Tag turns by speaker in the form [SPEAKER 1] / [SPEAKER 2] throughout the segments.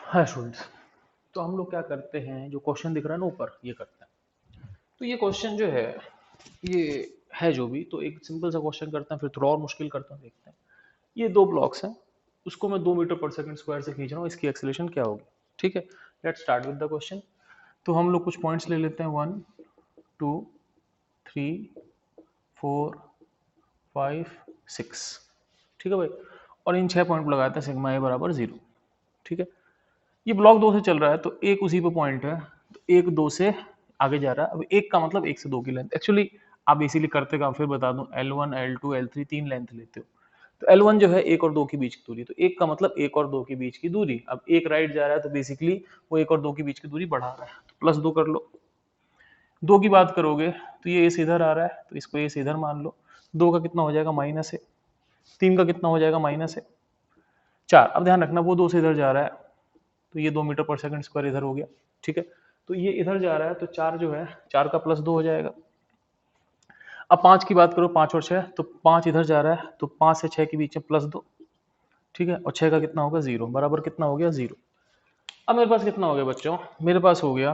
[SPEAKER 1] हाँ स्टूडेंट्स, तो हम लोग क्या करते हैं, जो क्वेश्चन दिख रहा है ना ऊपर, ये करते हैं। तो ये क्वेश्चन जो है, ये है जो भी, तो एक सिंपल सा क्वेश्चन करते हैं, फिर थोड़ा और मुश्किल करते हैं, देखते हैं। ये दो ब्लॉक्स हैं, उसको मैं 2 मीटर पर सेकंड स्क्वायर से खींच रहा हूँ, इसकी एक्सेलरेशन क्या होगी। ठीक है, let's start with the question. तो हम लोग कुछ पॉइंट्स ले लेते हैं, 1 2 3 4 5 6। ठीक है भाई, और इन 6 पॉइंट लगाते हैं सिग्मा ए बराबर 0। ठीक है, ये ब्लॉक 2 से चल रहा है, तो एक उसी पे पॉइंट है, तो एक 2 से आगे जा रहा है। अब एक का मतलब 1 से 2 की लेंथ। एक्चुअली आप इसीलिए करते का फिर बता दूं, L1 L2 L3 तीन लेंथ लेते हो। तो L1 जो है एक और 2 के बीच की दूरी, तो एक का मतलब एक और 2 के बीच की दूरी। अब एक राइट जा रहा है, तो बेसिकली वो एक और 2 के बीच की दूरी बढ़ा रहा है, तो +2 कर लो। 2 की बात करोगे तो ये इस इधर आ रहा है, तो इसको इस इधर मान लो। 2 का कितना हो जाएगा, -है। 3 का कितना हो जाएगा, -है। 4, अब ध्यान रखना वो 2 से इधर जा रहा है, तो ये 2 मीटर पर सेकंड स्क्वायर इधर हो गया। ठीक है, तो ये इधर जा रहा है, तो 4 जो है, 4 का +2 हो जाएगा। अब 5 की बात करो, 5 और 6, तो 5 इधर जा रहा है, तो 5 से 6 के बीच में +2। ठीक है, और 6 का कितना होगा, 0, बराबर कितना हो गया, 0। अब मेरे पास कितना हो गया बच्चों, मेरे पास हो गया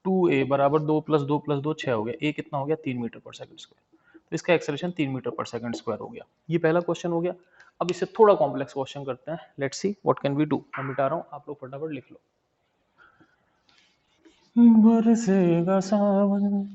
[SPEAKER 1] 2a बराबर 2 + 2 + 2 6 हो गया। ए कितना हो गया, 3 मीटर पर सेकंड स्क्वायर। तो इसका acceleration 3 metre per second square हो गया। ये पहला क्वेश्चन हो गया। अब इससे थोड़ा कॉम्प्लेक्स क्वेश्चन करते हैं, let's see what can we do. मैं मिटा रहा हूँ, आप लोग फटाफट लिख लो। बरसेगा सावन।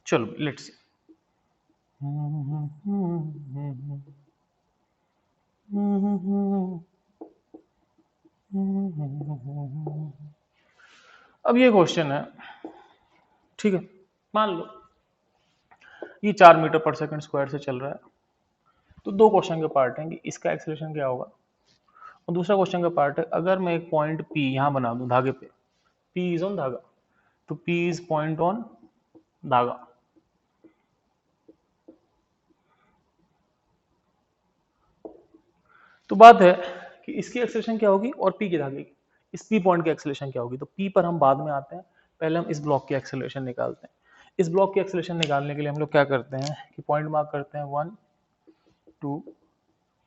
[SPEAKER 1] चलो लेट्स। अब ये क्वेश्चन है, ठीक है, मान लो ये 4 मीटर पर सेकंड स्क्वायर से चल रहा है। तो दो क्वेश्चन के पार्ट हैं कि इसका एक्सेलरेशन क्या होगा, और दूसरा क्वेश्चन का पार्ट है, अगर मैं एक पॉइंट P यहाँ बना दूं धागे पे, P इज ऑन धागा, तो P इज पॉइंट ऑन धागा। तो बात है कि इसकी एक्सेलरेशन क्या होगी और P के धागे की, इस P पॉइंट की एक्सेलरेशन क्या होगी। तो P पर हम बाद में आते हैं, पहले हम इस ब्लॉक की एक्सेलरेशन निकालते हैं। इस ब्लॉक की एक्सेलरेशन निकालने के लिए हम लोग क्या करते हैं कि पॉइंट मार्क करते हैं, 1 2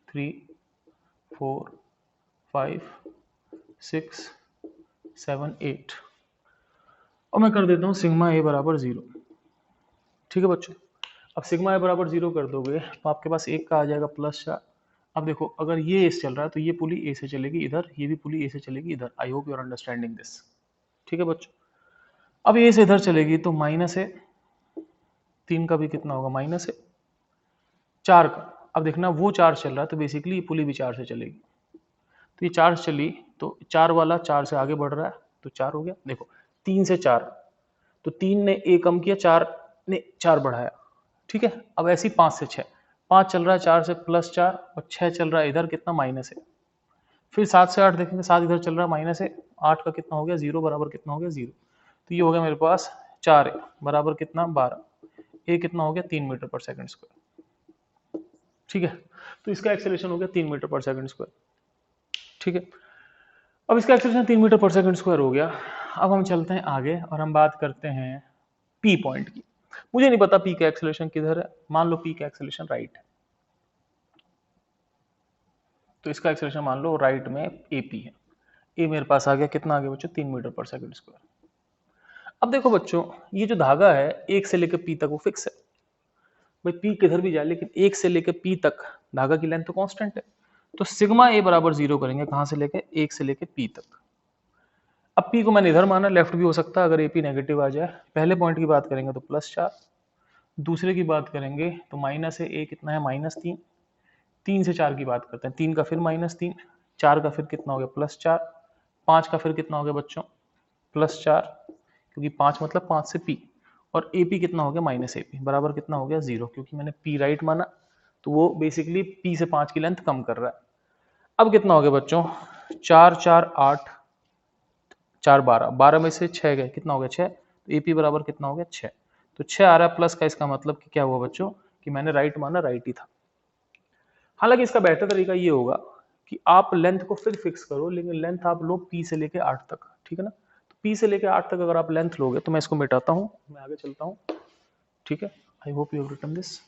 [SPEAKER 1] 3 4 5 6 7 8, और मैं कर देता हूँ सिग्मा ए बराबर 0। ठीक है बच्चों, अब सिग्मा ए बराबर 0 कर दोगे तो आपके पास एक का आ जाएगा +4। अब देखो, अगर ये एस चल रहा है तो ये पुली ए से चलेगी इधर, ये भी पुली ए से चलेगी इधर। I hope you are understanding this. ठीक है बच्चों, अब ए से इधर चलेगी तो -है, 3 का भी कितना होगा, -है, 4 का। अब देखना वो 4 चल रहा है, तो बेसिकली ये पुली भी 4 से चलेगी। तो ये 4 चली, तो 4 वाला 4 से आगे बढ़ रहा है, तो 4 हो गया। देखो 3 से 4, तो 3 ने ए कम किया, 4 ने 4 बढ़ाया। ठीक है, अब ऐसे ही 5 से 6, 5 चल रहा है 4 से +4, और 6 चल रहा है इधर, कितना, -है। फिर 7 से 8 देखेंगे, 7 इधर चल रहा है, -है, 8 का कितना हो गया, 0, बराबर कितना हो गया, 0। तो ये हो गया मेरे पास 4 बराबर कितना, 12। ए कितना हो गया, 3 मीटर पर सेकंड स्क्वायर। ठीक है, तो इसका एक्सेलरेशन हो गया 3 मीटर पर सेकंड स्क्वायर। ठीक है, अब इसका acceleration 3 metre per second square हो गया। अब हम चलते हैं आगे और हम बात करते हैं पी पॉइंट की। मुझे नहीं पता पी का एक्सेलरेशन किधर है, मान लो पी का एक्सेलरेशन राइट है, तो इसका एक्सेलरेशन मान लो राइट में ए पी है। ए मेरे पास आ गया, कितना आ गया बच्चों, 3 मीटर पर सेकंड स्क्वायर। अब देखो बच्चों, ये जो धागा है 1 से लेकर पी तक वो फिक्स है। भाई पी किधर भी जाए, लेकिन 1 से लेकर पी तक धागा की लेंथ तो कांस्टेंट है। तो सिग्मा ए बराबर 0 करेंगे, कहां से लेके, 1 से लेकर पी तक। अब पी को मैंने इधर माना, लेफ्ट भी हो सकता है अगर एपी नेगेटिव आ जाए। पहले पॉइंट की बात करेंगे तो +4, दूसरे की बात करेंगे तो माइनस है, ए कितना है, -3। 3 से 4 की बात करते हैं, 3 का फिर -3, 4 का फिर कितना हो गया, +4, 5 का फिर कितना हो गया बच्चों, +4, क्योंकि 5 मतलब 5 से पी, और ए पी कितना हो गया, -AP बराबर कितना हो गया, 0, क्योंकि मैंने पी राइट माना, तो वो बेसिकली पी से 5 की लेंथ कम कर रहा है। अब कितना हो गया बच्चों, 4 4 8, 4 12, 12 में से 6 गए, कितना हो गया, 6। तो ए पी बराबर कितना हो गया, 6। तो 6 आ रहा है प्लस का, इसका मतलब कि क्या हुआ बच्चों, कि मैंने राइट माना, राइट ही था। हालांकि इसका बेहतर तरीका ये होगा कि आप लेंथ को फिर फिक्स करो, लेकिन लेंथ आप लो P से लेके 8 तक, ठीक है ना। तो P से लेके 8 तक अगर आप लेंथ लोगे तो मैं इसको मिटाता हूँ, मैं आगे चलता हूँ, ठीक है। I hope you have written this.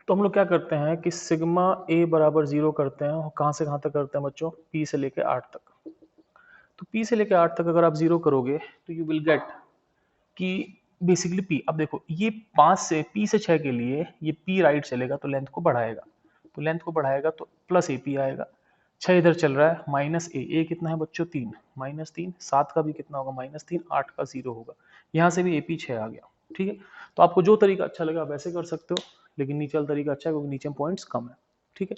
[SPEAKER 1] तो हम लोग क्या करते हैं कि सिग्मा ए बराबर 0 करते हैं, और कहाँ से कहाँ तक करते हैं बच्चों, P से लेके 8 तक। तो P से लेके 8 तक अगर आप 0 करोगे तो यू विल गेट कि बेसिकली P, अब देखो ये 5 से P से 6 के लिए ये P राइट चलेगा तो लेंथ को बढ़ाएगा, तो लेंथ को बढ़ाएगा तो प्लस AP आएगा। 6 इधर चल रहा है माइनस ए कितना है बच्चों 3, माइनस 3, 7 का भी कितना होगा माइनस 3, 8 का 0 होगा, यहाँ से भी AP 6 आ गया, ठीक है। तो आपको जो तरीका अच्छा लगा आप ऐसे कर सकते हो, लेकिन नीचे वाला तरीका अच्छा है क्योंकि नीचे पॉइंट्स कम है, ठीक है।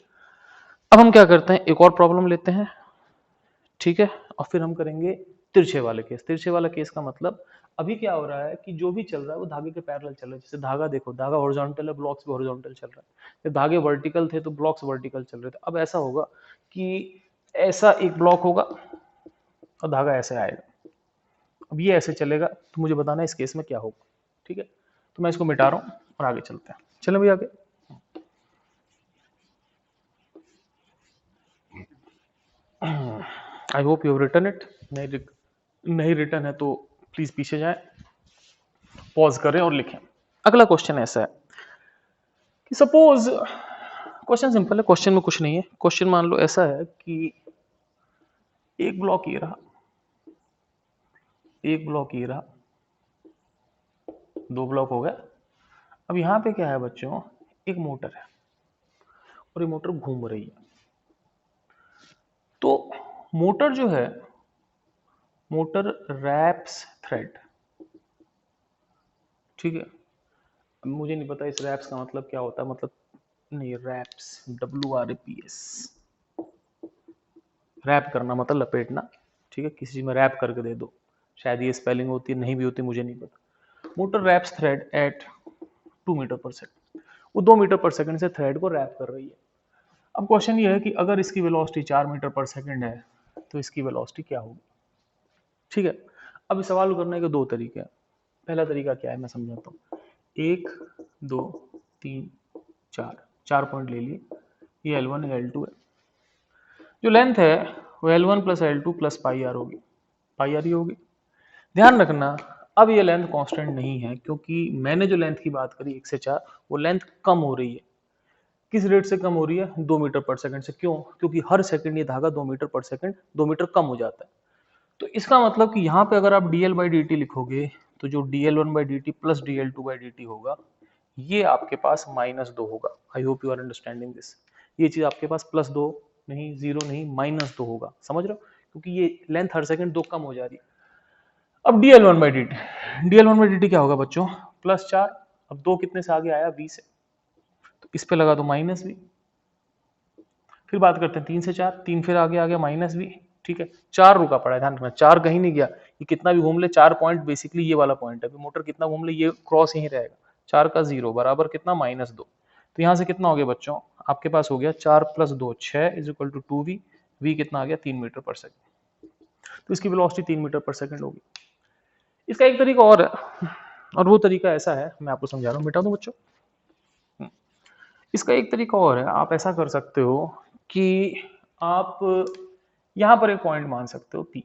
[SPEAKER 1] अब हम क्या करते हैं, एक और प्रॉब्लम लेते हैं, ठीक है, और फिर हम करेंगे तिरछे वाले केस। तिरछे वाला केस का मतलब अभी क्या हो रहा है कि जो भी चल रहा है वो धागे के पैरेलल चल रहा है। जैसे धागा देखो, धागा हॉरिजॉन्टल है, ब्लॉक्स भी हॉरिजॉन्टल चल रहा है। जब धागे वर्टिकल थे तो ब्लॉक्स वर्टिकल चल रहे थे। अब ऐसा होगा कि ऐसा एक ब्लॉक होगा और धागा ऐसे आएगा, अब ये ऐसे चलेगा, तो मुझे बताना है इस केस में क्या होगा, ठीक है। तो मैं इसको मिटा रहा हूँ और आगे चलते हैं, चलो भैया आगे। I hope you have written it, नहीं रिटन है तो प्लीज पीछे जाएं, पॉज करें और लिखें। अगला क्वेश्चन ऐसा है कि सपोज, क्वेश्चन सिंपल है, क्वेश्चन में कुछ नहीं है। क्वेश्चन मान लो ऐसा है कि एक ब्लॉक ये रहा, एक ब्लॉक ये रहा, दो ब्लॉक हो गया। अब यहां पे क्या है बच्चों, एक मोटर है और ये मोटर घूम रही है। तो मोटर जो है, मोटर रैप्स थ्रेड, ठीक है। अब मुझे नहीं पता इस रैप्स का मतलब क्या होता है, मतलब नहीं, रैप्स WRAPS, रैप करना मतलब लपेटना, ठीक है, किसी चीज में रैप करके दे दो, शायद ये स्पेलिंग होती है, नहीं भी होती, मुझे नहीं पता। Motor wraps thread at 2 metre per second, वो 2 मीटर पर सेकंड से थ्रेड को रैप कर रही है। अब क्वेश्चन ये है कि अगर इसकी वेलोसिटी 4 मीटर पर सेकंड है तो इसकी वेलोसिटी क्या होगी, ठीक है। अब इस सवाल को करने के दो तरीके हैं। पहला तरीका क्या है मैं समझाता हूँ। 1 2 3 4, 4 पॉइंट ले लिए, ये L1 है, L2 है। जो लेंथ है वो L1 plus L2 plus pi are होगी, पाई आर ही होगी। ध्यान रखना, अब ये लेंथ कांस्टेंट नहीं है, क्योंकि मैंने जो लेंथ की बात करी 1 से 4, वो लेंथ कम हो रही है। किस रेट से कम हो रही है, 2 मीटर पर सेकंड से। क्यों, क्योंकि हर सेकंड ये धागा 2 मीटर पर सेकंड 2 मीटर कम हो जाता है। तो इसका मतलब कि यहाँ पे अगर आप dl बाई dt लिखोगे तो जो dl1 by dt plus dl2 by dt होगा, ये आपके पास -2 होगा। I hope you are understanding this. ये चीज आपके पास +2 नहीं, 0 नहीं, -2 होगा, समझ रहे हो, क्योंकि ये लेंथ हर सेकंड 2 कम हो जा रही है। अब dl1 by dt, dl1 by dt क्या होगा बच्चों, +4। अब 2 कितने से आगे आया, 20 से, तो इस पे लगा दो -v। फिर बात करते हैं 3 से 4, 3 फिर आगे आ गया -v, ठीक है। 4 रुका पड़ा है, ध्यान रखना 4 कहीं नहीं गया, ये कितना भी घूम ले 4 पॉइंट बेसिकली ये वाला पॉइंट है, मोटर कितना घूम ले ये क्रॉस यहीं रहेगा। 4 का 0 बराबर कितना, -2। तो यहाँ से कितना हो गया बच्चों, आपके पास हो गया 4 + 2 6 is equal to 2v। v कितना आ गया, 3 मीटर पर सेकंड। तो इसकी वेलोसिटी 3 मीटर पर सेकंड होगी। इसका एक तरीका और है, और वो तरीका ऐसा है, मैं आपको समझा रहा हूँ, मिटा दूं बच्चों। इसका एक तरीका और है, आप ऐसा कर सकते हो कि आप यहां पर एक पॉइंट मान सकते हो P।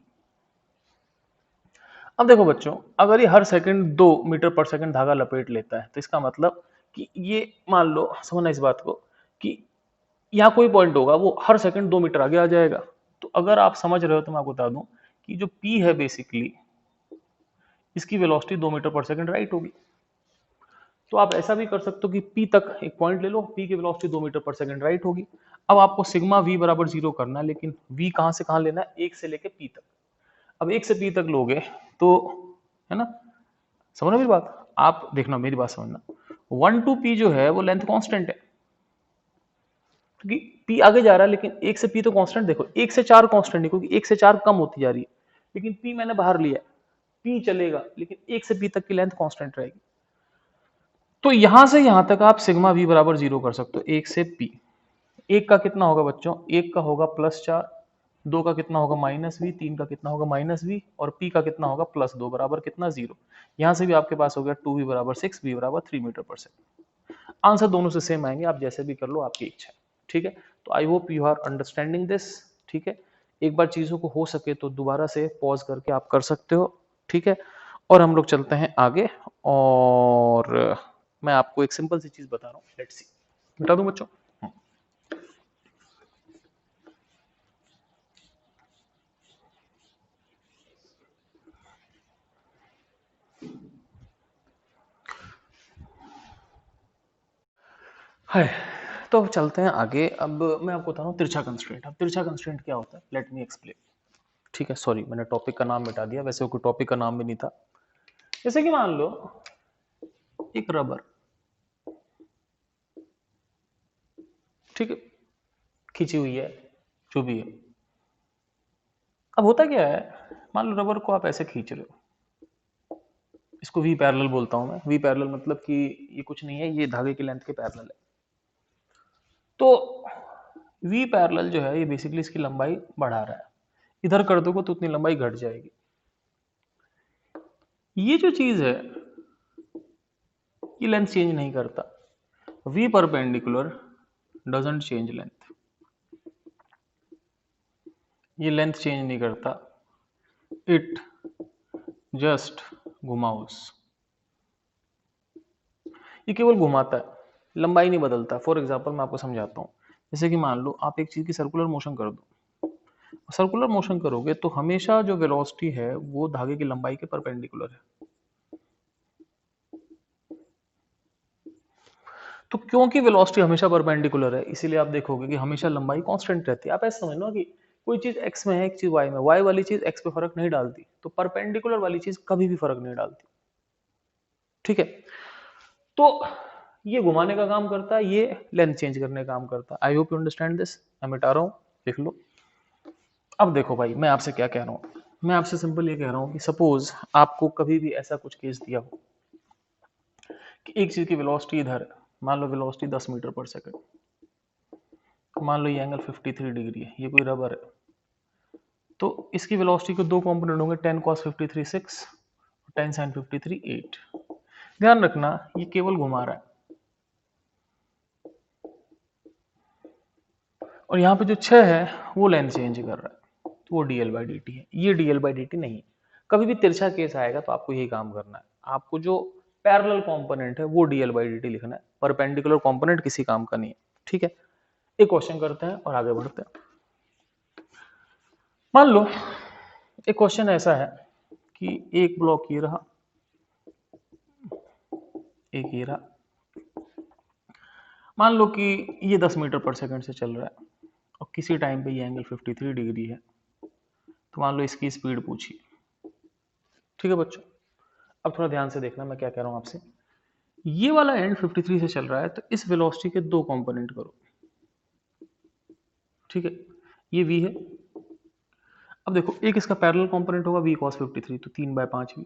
[SPEAKER 1] अब देखो बच्चों, अगर ये हर सेकंड 2 मीटर पर सेकंड धागा लपेट लेता है तो इसका मतलब कि ये मान लो, समझना इस बात को, कि यहाँ कोई पॉइंट होगा वो हर सेकंड 2 मीटर आगे आ जाएगा। तो अगर आप समझ रहे हो तो मैं आपको बता दूं कि जो P है बेसिकली, इसकी velocity 2 metre per second right होगी। तो आप ऐसा भी कर सकते हो कि P तक एक पॉइंट ले लो, P की velocity 2 metre per second right होगी। अब आपको सिग्मा V बराबर 0 करना है, लेकिन V कहां से कहां लेना है, 1 से लेके P तक। अब 1 से P तक लोगे तो, है ना, समझना मेरी बात, आप देखना मेरी बात समझना। 1 to P जो है वो लेंथ कांस्टेंट है, क्योंकि P आगे जा रहा है, लेकिन 1 से P तो कांस्टेंट। देखो 1 से 4 कांस्टेंट है, क्योंकि 1 से 4 कम होती जा रही है, लेकिन P मैंने बाहर लिया है, P चलेगा, लेकिन 1 से P तक की लेंथ कांस्टेंट रहेगी। तो यहां से यहां तक आप सिग्मा V बराबर 0 कर सकते हो, 1 से P। 1 का कितना होगा बच्चों, 1 का होगा +4, 2 का कितना होगा -v, 3 का कितना होगा -v, और P का कितना होगा +2 बराबर कितना, 0। यहां से भी आपके पास हो गया 2v बराबर 6, v बराबर 3 मीटर पर सेकंड। आंसर दोनों से सेम आएंगे, आप जैसे भी कर लो, आपकी इच्छा है। ठीक है, तो I hope you are understanding this. ठीक है, एक बार चीज़ों को हो सके तो दोबारा से पॉज करके आप कर सकते हो। ठीक है, और हम लोग चलते हैं आगे, और मैं आपको एक सिंपल सी चीज़ बता रहा हूँ, लेट्स सी। बता दूं बच्चों? हाय, तो चलते हैं आगे। अब मैं आपको बता रहा हूँ तिरछा कंस्ट्रेंट। अब तिरछा कंस्ट्रेंट क्या होता है, लेट मी एक्सप्लेन। ठीक है, सॉरी मैंने टॉपिक का नाम मिटा दिया, वैसे कोई टॉपिक का नाम भी नहीं था। जैसे कि मान लो एक रबर, ठीक है, खींची हुई है, जो भी है। अब होता क्या है, मान लो रबर को आप ऐसे खींच रहे हो, इसको वी पैरेलल बोलता हूं मैं। वी पैरेलल मतलब कि ये कुछ नहीं है, ये धागे की लेंथ के पैरेलल है। तो वी पैरेलल जो है ये बेसिकली इसकी लंबाई बढ़ा रहा है, इधर कर दोगे तो उतनी लंबाई घट जाएगी। ये जो चीज है ये लेंथ चेंज नहीं करता। V perpendicular doesn't change length, ये लेंथ चेंज नहीं करता, इट जस्ट घुमाउस, ये केवल घुमाता है, लंबाई नहीं बदलता। फॉर एग्जाम्पल मैं आपको समझाता हूँ। जैसे कि मान लो आप एक चीज की सर्कुलर मोशन कर दो, सर्कुलर मोशन करोगे तो हमेशा जो वेलोसिटी है वो धागे की लंबाई के परपेंडिकुलर है। तो क्योंकि वेलोसिटी हमेशा परपेंडिकुलर है, इसीलिए आप देखोगे कि हमेशा लंबाई कांस्टेंट रहती है। आप ऐसा समझ लो कि कोई चीज एक्स में है, एक चीज वाई में, वाई वाली चीज एक्स पे फर्क नहीं डालती, तो परपेंडिकुलर वाली चीज कभी भी फर्क नहीं डालती। ठीक है, तो ये घुमाने का काम करता है, ये लेंथ चेंज करने का काम करता है। I hope you understand this. मैं मिटा रहा हूँ, लिख लो। अब देखो भाई, मैं आपसे क्या कह रहा हूँ, मैं आपसे सिंपल ये कह रहा हूँ कि सपोज आपको कभी भी ऐसा कुछ केस दिया हो कि एक चीज की वेलोसिटी इधर है, मान लो वेलोसिटी 10 मीटर पर सेकंड, मान लो ये एंगल 53 डिग्री है, ये कोई रबर है, तो इसकी वेलोसिटी के दो कंपोनेंट होंगे, 10 cos 53 6 और 10 sin 53 8। ध्यान रखना ये केवल घुमा रहा है, और यहाँ पे जो 6 है वो लेंथ चेंज कर रहा है, तो वो डीएल बाई डी टी है, ये डीएल बाई डी टी नहीं है। कभी भी तिरछा केस आएगा तो आपको यही काम करना है, आपको जो पैरेलल कंपोनेंट है वो डीएल बाई डी टी लिखना है, परपेंडिकुलर कंपोनेंट किसी काम का नहीं है। ठीक है, एक क्वेश्चन करते हैं और आगे बढ़ते हैं। मान लो एक क्वेश्चन ऐसा है कि एक ब्लॉक ये रहा, एक ये रहा, मान लो कि ये 10 मीटर पर सेकंड से चल रहा है और किसी टाइम पे ये एंगल 53 डिग्री है, तो मान लो इसकी स्पीड पूछी। ठीक है बच्चों, अब थोड़ा ध्यान से देखना मैं क्या कह रहा हूं आपसे। ये वाला एंड 53 से चल रहा है, तो इस वेलोसिटी के दो कंपोनेंट करो। ठीक है, ये v है। अब देखो एक इसका पैरेलल कंपोनेंट होगा v cos 53, तो 3/5 v।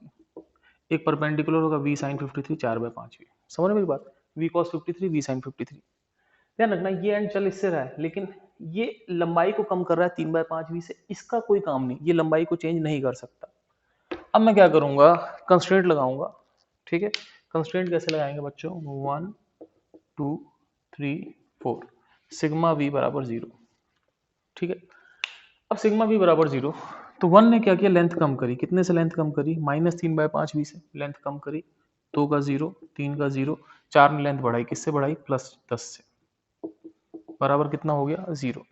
[SPEAKER 1] एक परपेंडिकुलर होगा v sin 53, 4/5 v। समझ में मेरी बात, v cos 53 v sin 53। ध्यान रखना ये एंड चल इससे रहा है, लेकिन ये लंबाई को कम कर रहा है 3/5 v से, इसका कोई काम नहीं, ये लंबाई को चेंज नहीं कर सकता। अब मैं क्या करूंगा, कंस्ट्रेंट लगाऊंगा। ठीक है, कंस्ट्रेंट कैसे लगाएंगे बच्चों, 1 2 3 4, सिग्मा वी बराबर 0। ठीक है, अब सिग्मा वी बराबर 0, तो 1 ने क्या किया, लेंथ कम करी, कितने से लेंथ कम करी, -3/5 वी से लेंथ कम करी, 2 का 0, 3 का 0, 4 ने लेंथ बढ़ाई, किससे बढ़ाई, +10 से, बराबर कितना हो गया, 0।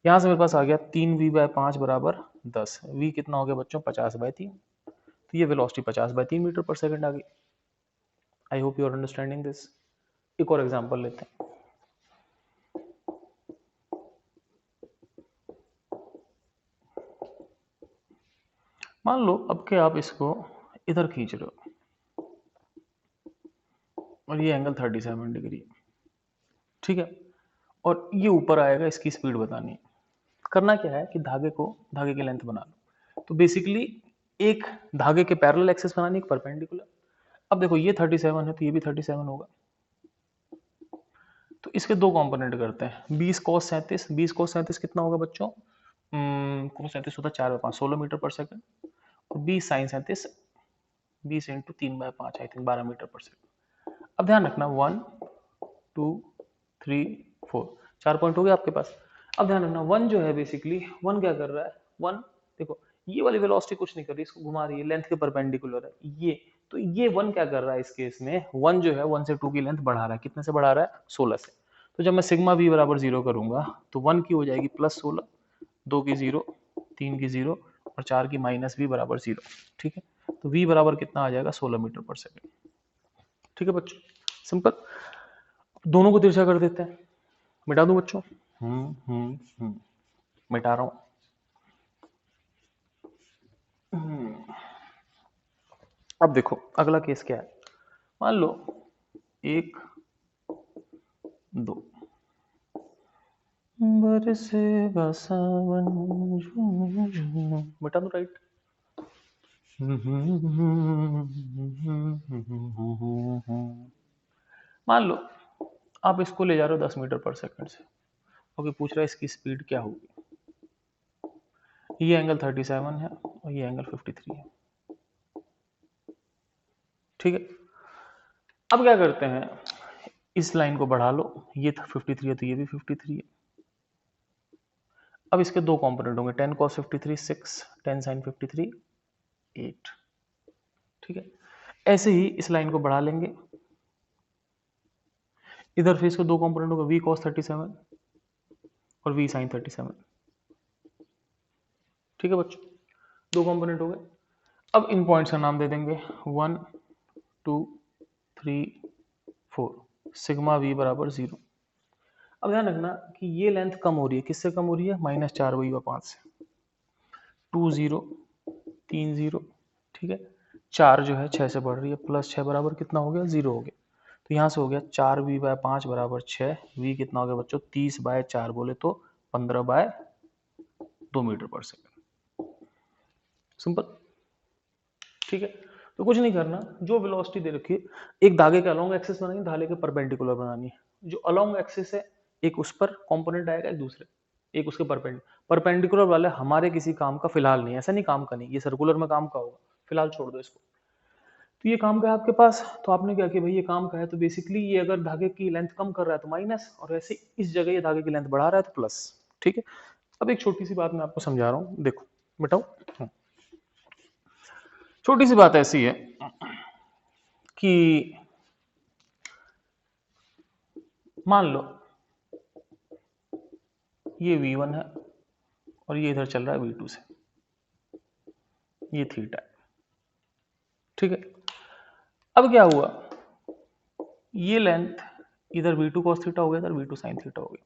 [SPEAKER 1] यहाँ से मेरे पास आ गया 3v/5 बराबर 10। v कितना हो गया बच्चों, 50/3। तो ये वेलोसिटी 50/3 मीटर पर सेकंड आ गई। I hope you are understanding this. एक और एग्जांपल लेते हैं। मान लो अब के आप इसको इधर खींच रहे हो और ये एंगल 37 डिग्री है। ठीक है, और ये ऊपर आएगा, इसकी स्पीड बतानी है। करना क्या है कि धागे की लेंथ बना लो। तो बेसिकली एक धागे के पैरेलल एक्सिस बनानी, एक परपेंडिकुलर। अब देखो ये 37 है तो ये भी 37 होगा, तो इसके दो कंपोनेंट करते हैं, 20 cos 37, 20 cos 37 कितना होगा बच्चों, cos 37 होता है 4/5, 16 मीटर पर सेकंड, और 20 sin 37, 20 into 3/5, I think 12 metre per second. अब ध्यान रखना 1 2 3 4, 4 पॉइंट हो गए आपके पास। अब ध्यान रखना 1 जो है बेसिकली 1 क्या कर रहा है, 1 देखो ये वाली वेलोसिटी कुछ नहीं कर रही, इसको घुमा रही है, लेंथ के परपेंडिकुलर है ये, तो ये 1 क्या कर रहा है इस केस में, 1 जो है 1 से 2 की लेंथ बढ़ा रहा है, कितने से बढ़ा रहा है, 16 से। तो जब मैं सिग्मा v बराबर 0 करूंगा तो 1 की हो जाएगी +16, 2 की 0, 3 की 0 और 4 की -v बराबर 0। ठीक है, तो v बराबर कितना आ जाएगा, 16 मीटर पर सेकंड। ठीक है बच्चों, सिंपल। दोनों को तिरछा कर देते हैं, मिटा दूं बच्चों, मिटा रहा हूं। अब देखो अगला केस क्या है, मान लो 1 2 बरसेगा सावन, मिटा दूं राइट। मान लो आप इसको ले जा रहे हो 10 मीटर पर सेकंड से, ओके, पूछ रहा है इसकी स्पीड क्या होगी। ये एंगल 37 है और ये एंगल 53 है। ठीक है, अब क्या करते हैं, इस लाइन को बढ़ा लो, ये 53 है तो ये भी 53 है। अब इसके दो कंपोनेंट होंगे, 10 cos 53 6, 10 sin 53 8। ठीक है, ऐसे ही इस लाइन को बढ़ा लेंगे, इधर फेस को दो कंपोनेंट होगा, v cos 37 और v sin 37। ठीक है बच्चों, दो कंपोनेंट हो गए। अब इन पॉइंट्स का नाम दे देंगे 1 2 3 4, सिग्मा v बराबर 0। अब ध्यान रखना कि ये लेंथ कम हो रही है, किससे कम हो रही है, -4/5 से, 2 0 3 0। ठीक है, 4 जो है 6 से बढ़ रही है, +6 बराबर कितना हो गया, 0 हो गया। तो यहाँ से हो गया 4v/5 बराबर 6, v कितना हो गया बच्चों, 30/4 बोले तो 15/2 मीटर पर सेकंड। सिंपल। ठीक है, तो कुछ नहीं करना, जो वेलोसिटी दे रखी है, एक धागे के अलोंग एक्सिस बनानी है, धागे के परपेंडिकुलर बनानी है। जो अलोंग एक्सिस है एक उस पर कंपोनेंट आएगा, एक दूसरे, एक उसके परपेंडिकुलर वाले हमारे किसी काम का फिलहाल नहीं, ऐसा नहीं काम का नहीं, ये सर्कुलर में काम का होगा, फिलहाल छोड़ दो इसको। तो ये काम का है आपके पास, तो आपने क्या किया भाई, ये काम का है तो बेसिकली ये अगर धागे की लेंथ कम कर रहा है तो माइनस, और ऐसे इस जगह ये धागे की लेंथ बढ़ा रहा है तो प्लस। ठीक है, अब एक छोटी सी बात मैं आपको समझा रहा हूँ, देखो बताओ। छोटी सी बात ऐसी है कि मान लो ये v1 है और ये इधर चल रहा है v2 से, ये थीटा है। ठीक है, अब क्या हुआ, ये लेंथ इधर v2 cos थीटा हो गया, इधर v2 sin थीटा हो गया।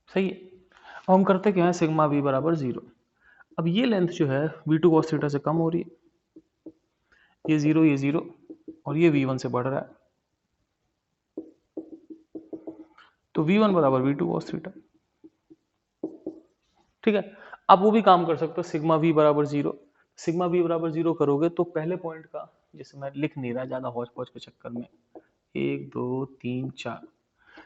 [SPEAKER 1] सही है, अब हम करते क्या है, सिग्मा v बराबर 0। अब ये लेंथ जो है v2 cos थीटा से कम हो रही है, ये 0 और ये v1 से बढ़ रहा है, तो v1 बराबर v2 cos थीटा। ठीक है, आप वो भी काम कर सकते हो, सिग्मा v बराबर 0, सिग्मा v बराबर 0 करोगे तो पहले पॉइंट का, जैसे मैं लिख नहीं रहा ज्यादा हौच पौच के चक्कर में, 1 2 3 4,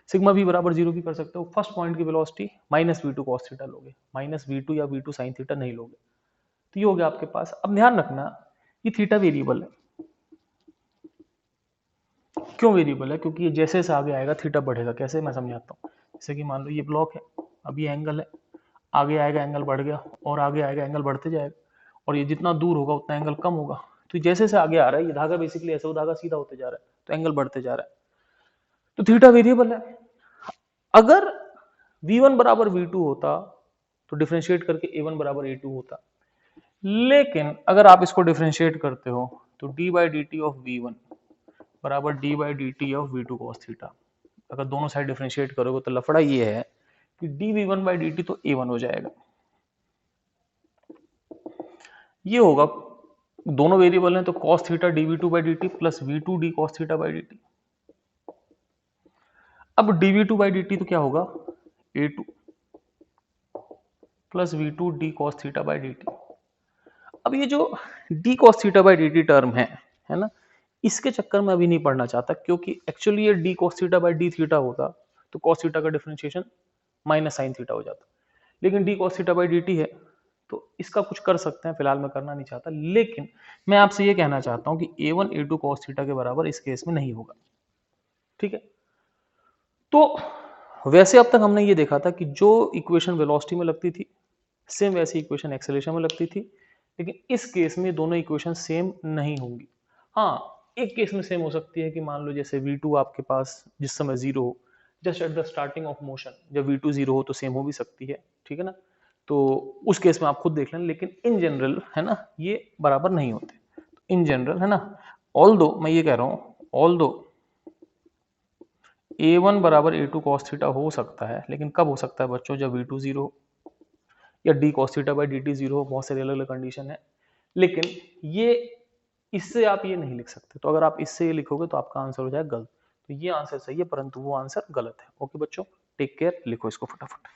[SPEAKER 1] सिग्मा v बराबर 0 भी कर सकते हो। फर्स्ट पॉइंट की वेलोसिटी -v2 cos थीटा लोगे, -v2 या v2 sin थीटा नहीं लोगे, तो ये हो गया आपके पास। अब ध्यान रखना ये थीटा वेरिएबल है, क्यों वेरिएबल है, क्योंकि ये जैसे जैसे आगे आएगा थीटा बढ़ेगा। कैसे, मैं समझाता हूँ। जैसे कि मान लो ये ब्लॉक है, अब ये एंगल है, आगे आएगा एंगल बढ़ गया, और आगे आएगा एंगल बढ़ते जाएगा, और ये जितना दूर होगा उतना एंगल कम होगा। तो जैसे जैसे आगे आ रहा है ये धागा बेसिकली ऐसे, वो धागा सीधा होते जा रहा है तो एंगल बढ़ते जा रहा है, तो थीटा वेरिएबल है। अगर v1 बराबर v2 होता तो डिफरेंशिएट करके a1 बराबर a2 होता, लेकिन अगर आप इसको डिफरेंशिएट करते हो तो d by D T of v1 बराबर d by D T of v2 cos theta. अगर दोनों साइड डिफरेंशिएट करोगे तो लफड़ा ये है कि dv1 बाई डी टी तो a1 हो जाएगा, ये होगा, दोनों वेरिएबल हैं तो cos theta dv2 by D T plus v2 d cos theta by D T. अब dv2 बाई डी टी तो क्या होगा, a2 plus v2 d cos theta by D T. अब ये जो d cos theta by D T term है ना, इसके चक्कर में अभी नहीं पढ़ना चाहता, क्योंकि एक्चुअली ये d cos theta by D theta होता तो cos थीटा का डिफरेंशिएशन माइनस साइन थीटा हो जाता, लेकिन d cos theta by D T है तो इसका कुछ कर सकते हैं, फिलहाल मैं करना नहीं चाहता, लेकिन मैं आपसे ये कहना चाहता हूं कि a1 a2 cos थीटा के बराबर इस केस में नहीं होगा। ठीक है, तो वैसे अब तक हमने ये देखा था कि जो इक्वेशन वेलोसिटी में लगती थी सेम वैसी इक्वेशन एक्सेलरेशन में लगती थी, लेकिन इस केस में दोनों इक्वेशन सेम नहीं होंगी। हाँ, एक केस में सेम हो सकती है कि मान लो जैसे v2 आपके पास जिस समय जीरो हो, just at the starting of motion, जब v2 जीरो हो तो सेम हो भी सकती है, ठीक है ना, तो उस केस में आप खुद देख लें, लेकिन इन जनरल है ना ये बराबर नहीं होते, इन जनरल है ना। ऑल दो मैं ये कह रहा हूँ, ऑल दो a1 बराबर a2 cos थीटा हो सकता है, लेकिन कब हो सकता है बच्चों, जब v2 जीरो हो या d cos theta by dt zero हो, बहुत सारे अलग अलग कंडीशन है, लेकिन ये इससे आप ये नहीं लिख सकते, तो अगर आप इससे ये लिखोगे तो आपका आंसर हो जाएगा गलत। तो ये आंसर सही है परंतु वो आंसर गलत है। ओके बच्चों, टेक केयर, लिखो इसको फटाफट।